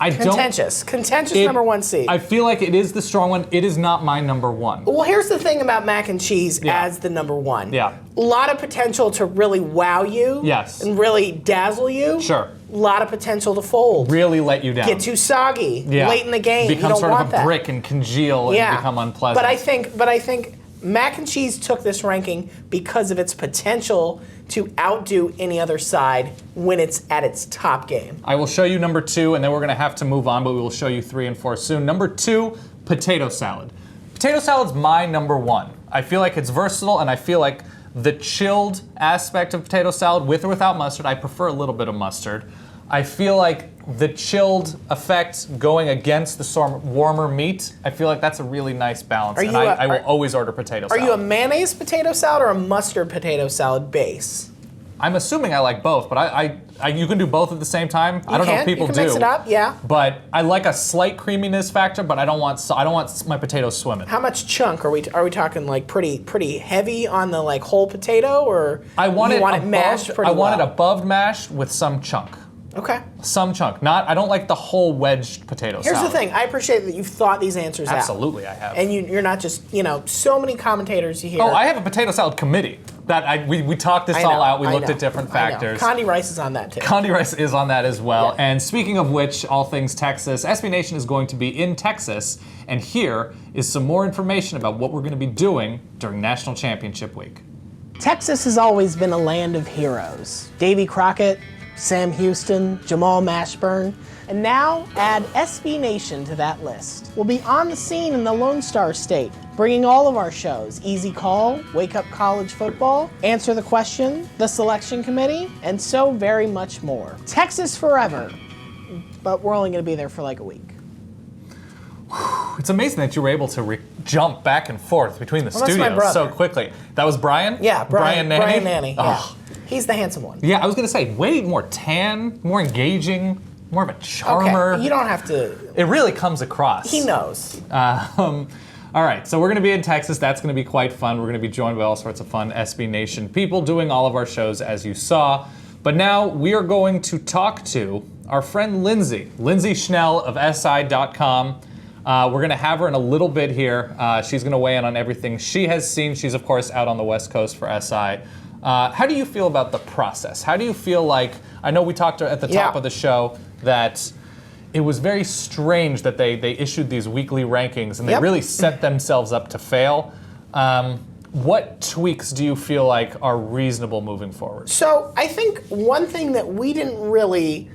Contentious number 1 seed. I feel like it is the strong one. It is not my number 1. Well, here's the thing about mac and cheese as the number 1. Yeah. A lot of potential to really wow you. Yes. And really dazzle you. Sure. A lot of potential to fold. Really let you down. Get too soggy late in the game. Become you don't sort want of a that. brick and congeal and become unpleasant. But I think mac and cheese took this ranking because of its potential to outdo any other side when it's at its top game. I will show you number 2, and then we're going to have to move on, but we will show you 3 and 4 soon. Number 2, potato salad. Potato salad's my number 1. I feel like it's versatile, and I feel like the chilled aspect of potato salad, with or without mustard, I prefer a little bit of mustard. I feel like the chilled effect going against the warmer meat, I feel like that's a really nice balance. I will always order potato salad. Are you a mayonnaise potato salad or a mustard potato salad base? I'm assuming I like both, but you can do both at the same time. I don't know if people do. You can mix it up, yeah. But I like a slight creaminess factor, but I don't want my potatoes swimming. How much chunk are we talking? Like pretty heavy on the like whole potato, or I want it mashed pretty well? I want it above mashed with some chunk. Okay. Some chunk. I don't like the whole wedged potato salad. Here's the thing. I appreciate that you've thought these answers out. Absolutely, I have. And you're not just, so many commentators you hear. Oh, I have a potato salad committee. We talked this all out. We looked at different factors. Condi Rice is on that too. Condi Rice is on that as well. Yeah. And speaking of which, all things Texas, SB Nation is going to be in Texas. And here is some more information about what we're going to be doing during National Championship Week. Texas has always been a land of heroes. Davy Crockett, Sam Houston, Jamal Mashburn, and now add SB Nation to that list. We'll be on the scene in the Lone Star State, bringing all of our shows, Easy Call, Wake Up College Football, Answer the Question, The Selection Committee, and so very much more. Texas forever, but we're only going to be there for like a week. It's amazing that you were able to jump back and forth between the studios so quickly. That was Brian? Yeah, Brian Nanny. Brian Nanny, yeah. He's the handsome one. Yeah, I was going to say, way more tan, more engaging, more of a charmer. Okay, you don't have to. It really comes across. He knows. All right, so we're going to be in Texas. That's going to be quite fun. We're going to be joined by all sorts of fun SB Nation people doing all of our shows, as you saw. But now we are going to talk to our friend Lindsay Schnell of SI.com. We're going to have her in a little bit here. She's going to weigh in on everything she has seen. She's, of course, out on the West Coast for SI. How do you feel about the process? How do you feel like, I know we talked at the top of the show that it was very strange that they issued these weekly rankings and they really set themselves up to fail. What tweaks do you feel like are reasonable moving forward? So I think one thing that we didn't really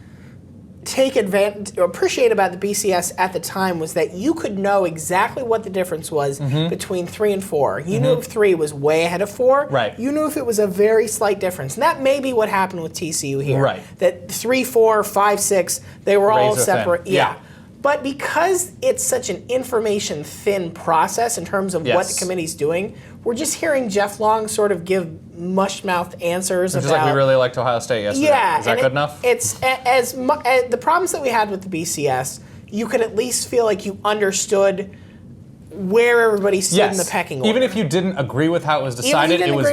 take advantage or appreciate about the BCS at the time was that you could know exactly what the difference was between 3 and 4. You knew if 3 was way ahead of 4. Right. You knew if it was a very slight difference. And that may be what happened with TCU here. Right. That 3, 4, 5, 6, they were all Razor separate. thin. Yeah. But because it's such an information-thin process in terms of what the committee's doing, we're just hearing Jeff Long sort of give mush-mouthed answers Just about... like we really liked Ohio State yesterday. Yeah. Is that good enough? It's the problems that we had with the BCS, you could at least feel like you understood where everybody stood in the pecking order. Even if you didn't agree with how it was decided, it was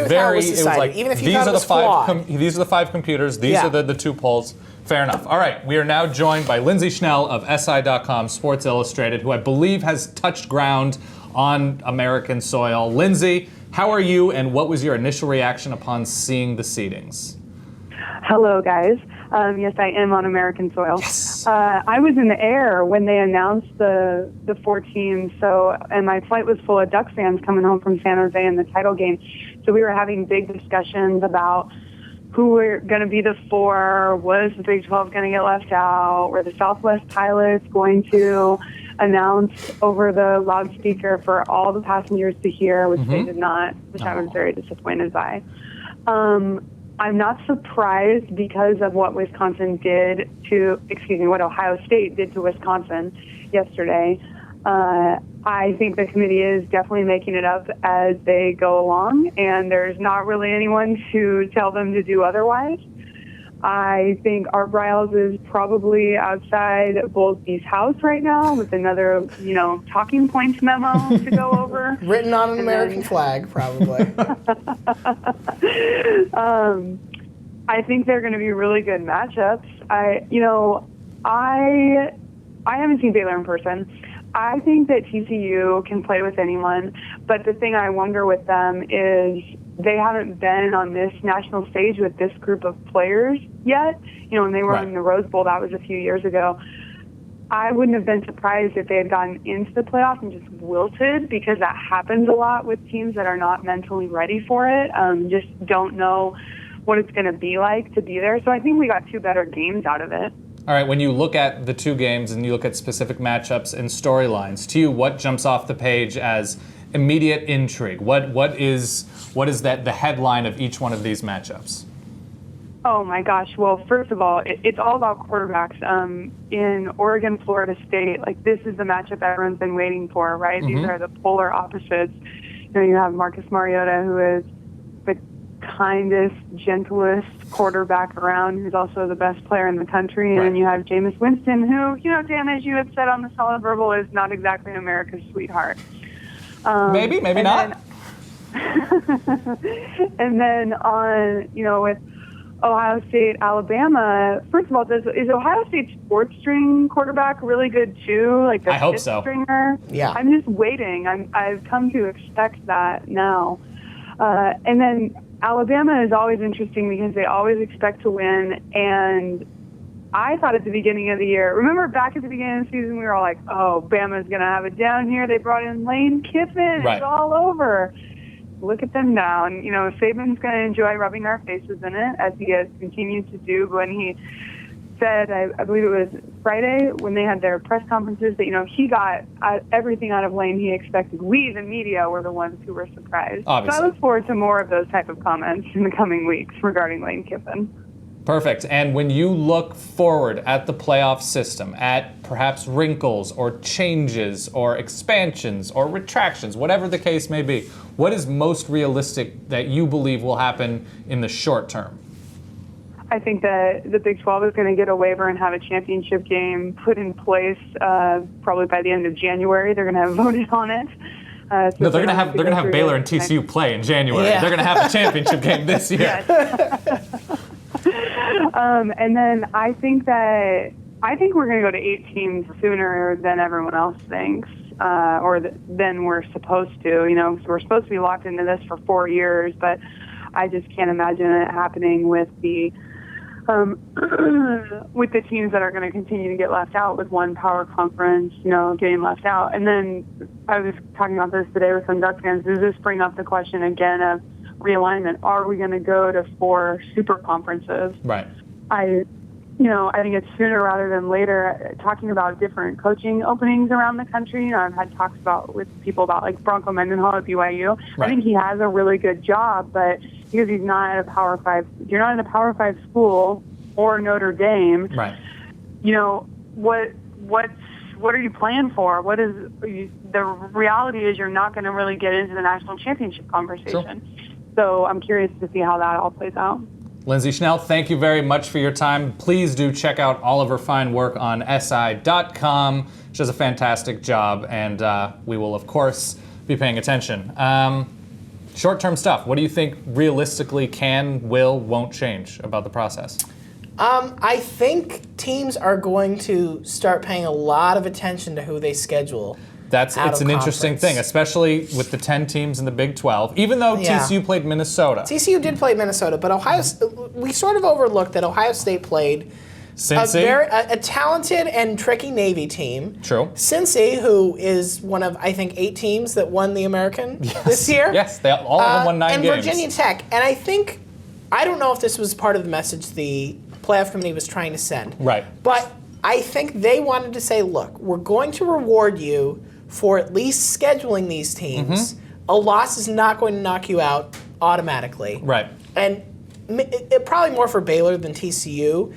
like even if you thought it was flawed. These are the 5 computers, these are the 2 polls. Fair enough. All right, we are now joined by Lindsay Schnell of SI.com, Sports Illustrated, who I believe has touched ground on American soil. Lindsay, how are you, and what was your initial reaction upon seeing the seedings? Hello, guys. Yes, I am on American soil. Yes. I was in the air when they announced the 4 teams, and my flight was full of Ducks fans coming home from San Jose in the title game. So we were having big discussions about who were going to be the 4, was the Big 12 going to get left out, were the Southwest pilots going to announce over the loudspeaker for all the passengers to hear, which they did not, which I was very disappointed by. I'm not surprised because of what what Ohio State did to Wisconsin yesterday. I think the committee is definitely making it up as they go along, and there's not really anyone to tell them to do otherwise. I think Art Briles is probably outside Bowlesby's house right now with another, talking points memo to go over. Written on an American flag, probably. I think they're going to be really good matchups. I haven't seen Baylor in person. I think that TCU can play with anyone, but the thing I wonder with them is they haven't been on this national stage with this group of players yet. When they were in the Rose Bowl, that was a few years ago. I wouldn't have been surprised if they had gotten into the playoff and just wilted, because that happens a lot with teams that are not mentally ready for it, just don't know what it's going to be like to be there. So I think we got 2 better games out of it. All right, when you look at the 2 games and you look at specific matchups and storylines, to you, what jumps off the page as immediate intrigue? What is that the headline of each one of these matchups? Oh my gosh! Well, first of all, it's all about quarterbacks. In Oregon, Florida State, this is the matchup everyone's been waiting for, right? These are the polar opposites. You have Marcus Mariota, who is the kindest, gentlest quarterback around, who's also the best player in the country. And then you have Jameis Winston, who, Dan, as you had said on the Solid Verbal, is not exactly America's sweetheart. Maybe not. And then on, with Ohio State, Alabama, first of all, is Ohio State's 4th string quarterback really good too? Like the I hope 5th so. stringer? Yeah. I'm just waiting. I've come to expect that now. And then Alabama is always interesting because they always expect to win. And I thought at the beginning of the year, remember back at the beginning of the season, we were all like, oh, Bama's going to have it down here. They brought in Lane Kiffin. Right. It's all over. Look at them now. And, Saban's going to enjoy rubbing our faces in it, as he has continued to do. When he said, I believe it was Friday, when they had their press conferences, that, he got everything out of Lane he expected. We, the media, were the ones who were surprised. Obviously. So I look forward to more of those type of comments in the coming weeks regarding Lane Kiffin. Perfect. And when you look forward at the playoff system, at perhaps wrinkles or changes or expansions or retractions, whatever the case may be, what is most realistic that you believe will happen in the short term? I think that the Big 12 is going to get a waiver and have a championship game put in place probably by the end of January. They're going to have voted on it. No, they're going to have Baylor and TCU play in January. Yeah. They're going to have the championship game this year. Yes. And then I think we're going to go to 8 teams sooner than everyone else thinks, than we're supposed to. We're supposed to be locked into this for 4 years, but I just can't imagine it happening with the teams that are going to continue to get left out with one power conference, getting left out. And then I was talking about this today with some Duck fans. Does this bring up the question again of realignment? Are we going to go to 4 super conferences? Right. I think it's sooner rather than later. Talking about different coaching openings around the country. I've had talks with people about Bronco Mendenhall at BYU. Right. I think he has a really good job, but because he's not at a Power 5, you're not in a Power 5 school or Notre Dame. Right. What are you playing for? What is the reality is you're not going to really get into the national championship conversation. Sure. So I'm curious to see how that all plays out. Lindsay Schnell, thank you very much for your time. Please do check out all of her fine work on SI.com. She does a fantastic job, and we will, of course, be paying attention. Short-term stuff. What do you think realistically won't change about the process? I think teams are going to start paying a lot of attention to who they schedule It's an interesting thing, especially with the 10 teams in the Big 12, even though TCU played Minnesota. TCU did play Minnesota, but we sort of overlooked that Ohio State played a talented and tricky Navy team. True. Cincy, who is one of, I think, 8 teams that won the American this year. Yes, all of them won 9 games. And Virginia Tech. And I don't know if this was part of the message the playoff committee was trying to send. Right. But I think they wanted to say, look, we're going to reward you for at least scheduling these teams. A loss is not going to knock you out automatically. Right. And it probably more for Baylor than TCU.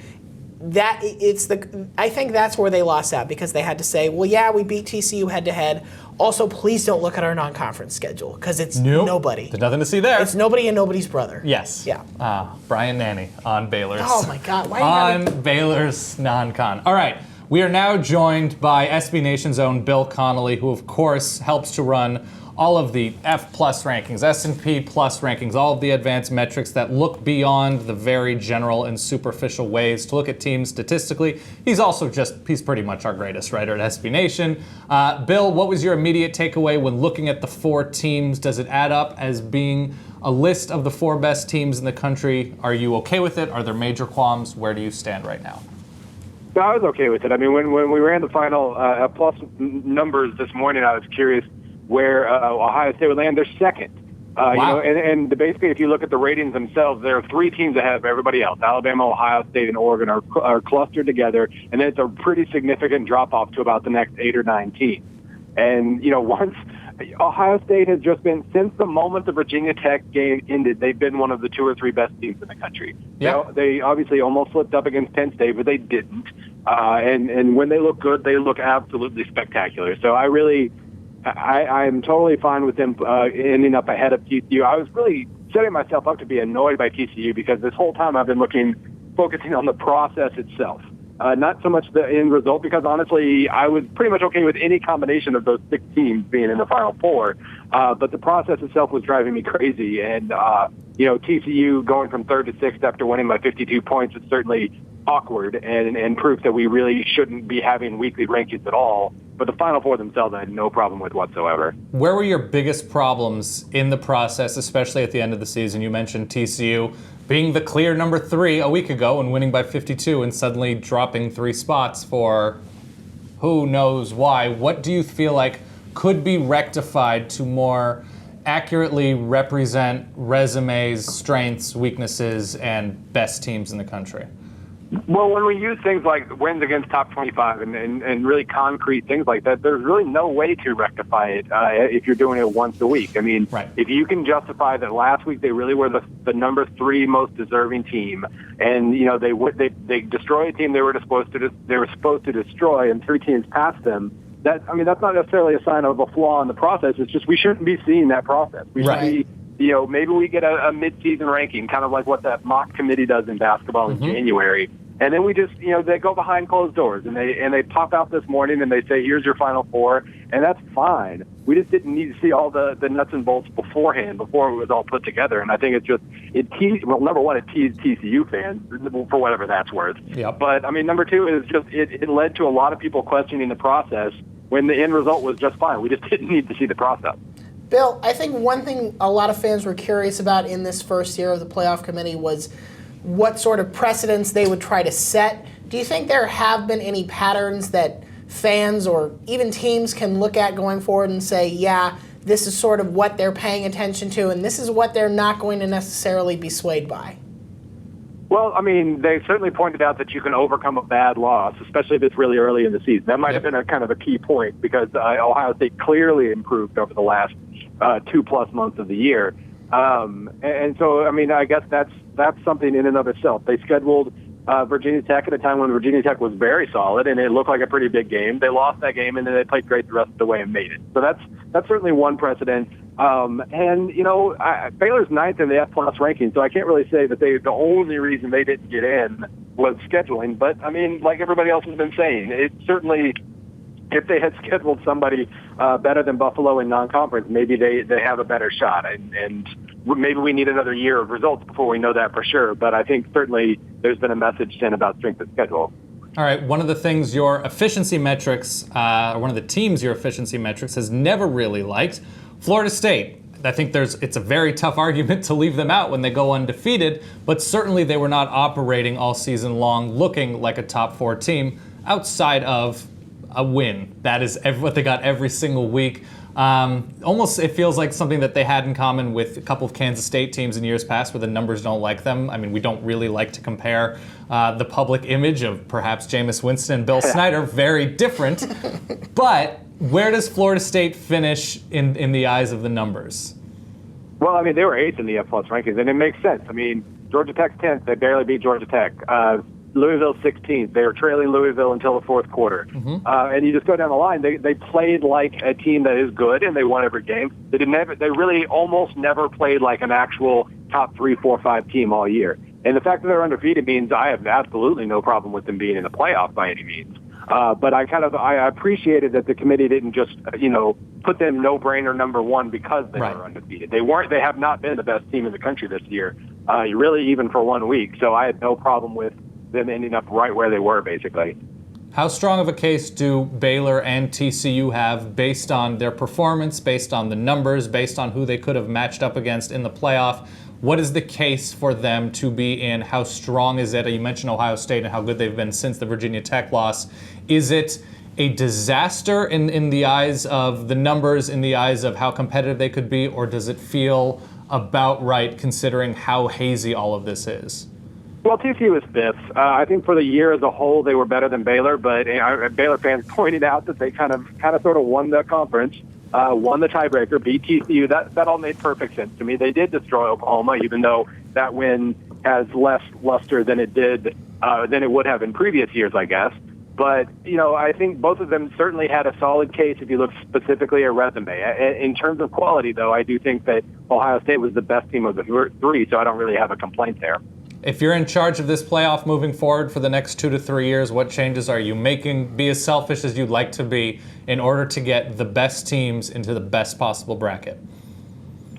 I think that's where they lost out, because they had to say, well, yeah, we beat TCU head-to-head. Also, please don't look at our non-conference schedule, because it's nobody. There's nothing to see there. It's nobody and nobody's brother. Yes. Yeah. Brian Nanny on Baylor's. Oh, my God. Baylor's non-con. All right. We are now joined by SB Nation's own Bill Connolly, who, of course, helps to run all of the F+ rankings, S&P Plus rankings, all of the advanced metrics that look beyond the very general and superficial ways to look at teams statistically. He's pretty much our greatest writer at SB Nation. Bill, what was your immediate takeaway when looking at the 4 teams? Does it add up as being a list of the 4 best teams in the country? Are you okay with it? Are there major qualms? Where do you stand right now? No, I was okay with it. I mean, when we ran the final plus numbers this morning, I was curious where Ohio State would land. They're second. Wow. And basically, if you look at the ratings themselves, there are 3 teams ahead of everybody else. Alabama, Ohio State, and Oregon are clustered together, and then it's a pretty significant drop-off to about the next 8 or 9 teams. And, once Ohio State has just been, since the moment the Virginia Tech game ended, they've been one of the 2 or 3 best teams in the country. Yep. They obviously almost slipped up against Penn State, but they didn't. And when they look good, they look absolutely spectacular. So I'm totally fine with them ending up ahead of TCU. I was really setting myself up to be annoyed by TCU, because this whole time I've been focusing on the process itself. Not so much the end result, because honestly, I was pretty much okay with any combination of those 6 teams being in the Final Four. But the process itself was driving me crazy. And, TCU going from 3rd to 6th after winning by 52 points is certainly awkward and proof that we really shouldn't be having weekly rankings at all. But the Final Four themselves, I had no problem with whatsoever. Where were your biggest problems in the process, especially at the end of the season? You mentioned TCU being the clear number 3 a week ago and winning by 52 and suddenly dropping 3 spots for who knows why. What do you feel like could be rectified to more accurately represent resumes, strengths, weaknesses, and best teams in the country? Well, when we use things like wins against top 25 and really concrete things like that, there's really no way to rectify it if you're doing it once a week. I mean, right. If you can justify that last week they really were the number 3 most deserving team, and they destroyed a team they were supposed to destroy, and 3 teams passed them. That's not necessarily a sign of a flaw in the process. It's just we shouldn't be seeing that process. We should be. Maybe we get a mid-season ranking, kind of like what that mock committee does in basketball in January. And then we just, they go behind closed doors and they pop out this morning and they say, here's your Final Four, and that's fine. We just didn't need to see all the nuts and bolts beforehand, before it was all put together. And I think it teased TCU fans for whatever that's worth. Yep. But, number 2 is just it led to a lot of people questioning the process when the end result was just fine. We just didn't need to see the process. Bill, I think one thing a lot of fans were curious about in this first year of the playoff committee was what sort of precedents they would try to set. Do you think there have been any patterns that fans or even teams can look at going forward and say, yeah, this is sort of what they're paying attention to, and this is what they're not going to necessarily be swayed by? Well, they certainly pointed out that you can overcome a bad loss, especially if it's really early in the season. That might have been a kind of a key point, because Ohio State clearly improved over the last 2+ months of the year. And so, I guess that's something in and of itself. They scheduled Virginia Tech at a time when Virginia Tech was very solid, and it looked like a pretty big game. They lost that game, and then they played great the rest of the way and made it. So that's certainly one precedent. Baylor's 9th in the F+ ranking, so I can't really say that the only reason they didn't get in was scheduling. But, like everybody else has been saying, it certainly, if they had scheduled somebody better than Buffalo in non-conference, maybe they have a better shot. And maybe we need another year of results before we know that for sure. But I think certainly there's been a message sent about strength of schedule. All right, one of the things your efficiency metrics, one of the teams your efficiency metrics has never really liked, Florida State. I think it's a very tough argument to leave them out when they go undefeated, but certainly they were not operating all season long looking like a top 4 team outside of a win. That is what they got every single week. Almost it feels like something that they had in common with a couple of Kansas State teams in years past where the numbers don't like them. I mean, we don't really like to compare the public image of perhaps Jameis Winston and Bill Snyder. Very different. But where does Florida State finish in the eyes of the numbers? Well, I mean, they were 8th in the F+ rankings, and it makes sense. I mean, Georgia Tech's 10th. They barely beat Georgia Tech. Louisville 16th. They were trailing Louisville until the fourth quarter. And you just go down the line. They played like a team that is good, and they won every game. They really almost never played like an actual top 3, 4, 5 team all year. And the fact that they're undefeated means I have absolutely no problem with them being in the playoff by any means. But I appreciated that the committee didn't just put them no-brainer number 1 because they were undefeated. They have not been the best team in the country this year, really even for 1 week. So I had no problem with them ending up right where they were, basically. How strong of a case do Baylor and TCU have based on their performance, based on the numbers, based on who they could have matched up against in the playoff? What is the case for them to be in? How strong is it? You mentioned Ohio State and how good they've been since the Virginia Tech loss. Is it a disaster in the eyes of the numbers, in the eyes of how competitive they could be, or does it feel about right considering how hazy all of this is? Well, TCU is 5th. I think for the year as a whole, they were better than Baylor, but Baylor fans pointed out that they kind of sort of won the conference, won the tiebreaker, beat TCU. That all made perfect sense to me. They did destroy Oklahoma, even though that win has less luster than it would have in previous years, I guess. But, I think both of them certainly had a solid case if you look specifically at resume. In terms of quality, though, I do think that Ohio State was the best team of the 3, so I don't really have a complaint there. If you're in charge of this playoff moving forward for the next 2 to 3 years, what changes are you making? Be as selfish as you'd like to be in order to get the best teams into the best possible bracket.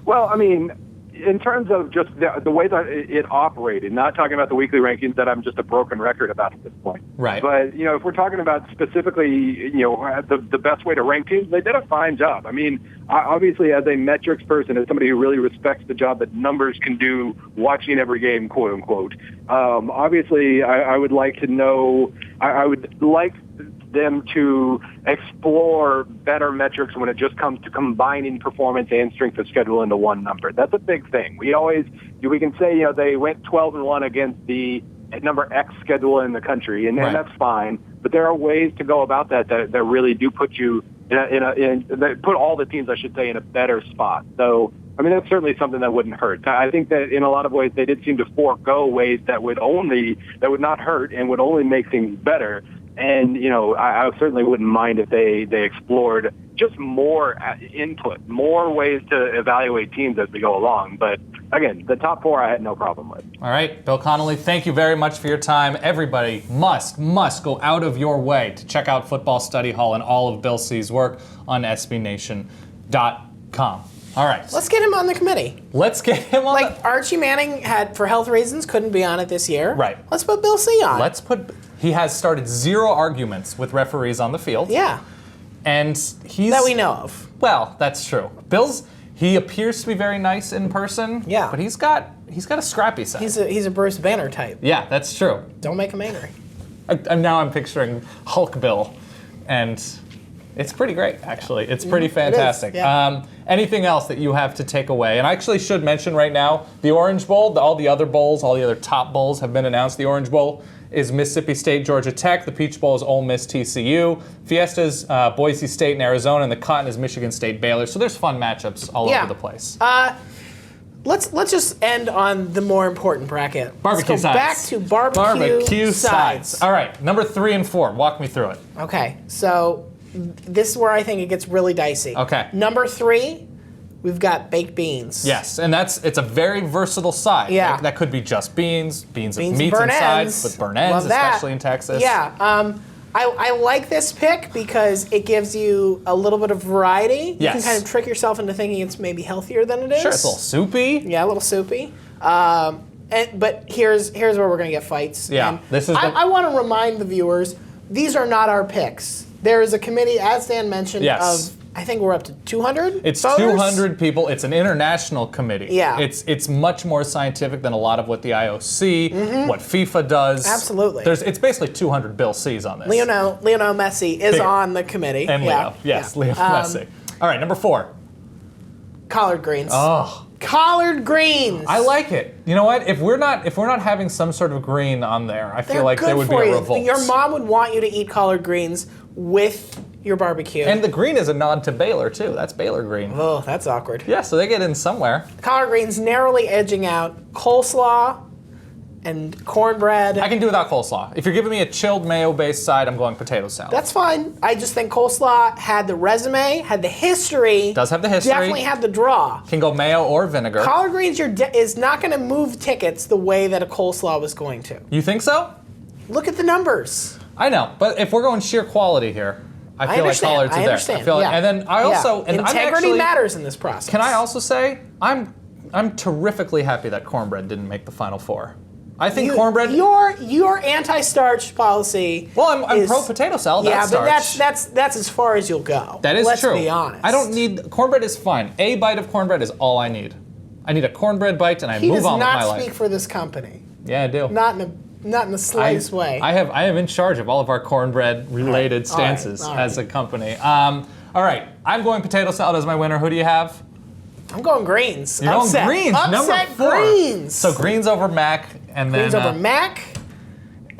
Well, I mean, in terms of just the way that it operated, not talking about the weekly rankings that I'm just a broken record about at this point. Right. But, if we're talking about specifically, the best way to rank teams, they did a fine job. I mean, obviously as a metrics person, as somebody who really respects the job that numbers can do watching every game, quote unquote, obviously I would like to know, I would like them to explore better metrics when it just comes to combining performance and strength of schedule into one number. That's a big thing. We can say, they went 12-1 against the number X schedule in the country, and that's fine. But there are ways to go about that really do put you that put all the teams, I should say, in a better spot. So, I mean, that's certainly something that wouldn't hurt. I think that in a lot of ways they did seem to forego ways that would not hurt and would only make things better. And, I certainly wouldn't mind if they explored just more input, more ways to evaluate teams as we go along. But, again, the top 4 I had no problem with. All right, Bill Connolly, thank you very much for your time. Everybody must go out of your way to check out Football Study Hall and all of Bill C's work on SBNation.com. All right. Let's get him on the committee. Let's get him on. Archie Manning for health reasons, couldn't be on it this year. Right. Let's put Bill C on. He has started 0 arguments with referees on the field. Yeah. And that we know of. Well, that's true. He appears to be very nice in person. Yeah. But he's got a scrappy side. He's a Bruce Banner type. Yeah, that's true. Don't make him angry. Now I'm picturing Hulk Bill, and it's pretty great, actually. It's pretty fantastic. It is, yeah. Anything else that you have to take away? And I actually should mention right now, the Orange Bowl, all the other top bowls have been announced. The Orange Bowl is Mississippi State, Georgia Tech. The Peach Bowl is Ole Miss, TCU. Fiesta's Boise State and Arizona, and the Cotton is Michigan State, Baylor. So there's fun matchups all over the place. Let's just end on the more important bracket. Barbecue sides. Back to barbecue sides. All right, number 3 and 4. Walk me through it. Okay, so this is where I think it gets really dicey. Okay. Number 3, we've got baked beans. Yes, and it's a very versatile side. Yeah. That could be just beans of meats burn inside, ends. with burn ends, especially in Texas. Yeah. I like this pick because it gives you a little bit of variety. You can kind of trick yourself into thinking it's maybe healthier than it is. Sure, it's a little soupy. Yeah, a little soupy. But here's where we're going to get fights. Yeah, And this is. I want to remind the viewers, these are not our picks. There is a committee, as Dan mentioned, Yes. of I think we're up to 200. It's voters? 200 people. It's an international committee. Yeah. It's much more scientific than a lot of what the IOC, what FIFA does. Absolutely. It's basically 200 Bill C's on this. Lionel Messi is on the committee. And Leo. Yes, Leo Messi. All right, number 4. Collard greens. Oh. Collard greens. I like it. You know what? If we're not having some sort of green on there, I feel like good there would be for a you. revolt. Your mom would want you to eat collard greens with your barbecue. And the green is a nod to Baylor too. That's Baylor green. Oh, that's awkward. Yeah, so they get in somewhere. Collard greens narrowly edging out coleslaw and cornbread. I can do without coleslaw. If you're giving me a chilled mayo-based side, I'm going potato salad. That's fine. I just think coleslaw had the resume, had the history. Does have the history. Definitely had the draw. Can go mayo or vinegar. Collard greens is not going to move tickets the way that a coleslaw was going to. You think so? Look at the numbers. I know, but if we're going sheer quality here, I feel like collards are there. I feel like, yeah. and then I also and integrity matters in this process. Can I also say I'm terrifically happy that cornbread didn't make the Final Four. I think cornbread. Your anti-starch policy. Well, I'm pro potato salad. Yeah, that's but starch. that's as far as you'll go. That is Let's true. Let's be honest. I don't need cornbread. Is fine. A bite of cornbread is all I need. I need a cornbread bite, and I move on with my life. He does not speak for this company. Yeah, I do. Not in the slightest way. I am in charge of all of our cornbread related stances as a company. All right, I'm going potato salad as my winner. Who do you have? I'm going greens. You're going greens. Number 4. Greens. So greens over mac, and greens then over mac,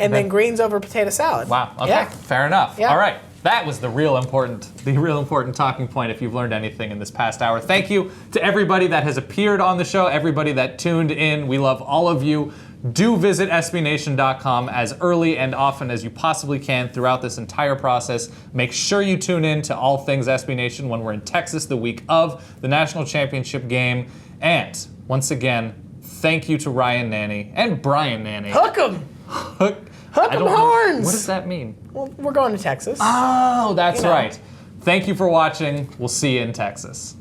and then greens over potato salad. Wow. Okay. Yeah. Fair enough. Yeah. All right. That was the real important talking point if you've learned anything in this past hour. Thank you to everybody that has appeared on the show, everybody that tuned in. We love all of you. Do visit SBNation.com as early and often as you possibly can throughout this entire process. Make sure you tune in to all things SB Nation when we're in Texas the week of the national championship game. And once again, thank you to Ryan Nanni and Brian Nanni. Hook 'em. Hook 'em horns. What does that mean? Well, we're going to Texas. Oh, that's right. Thank you for watching. We'll see you in Texas.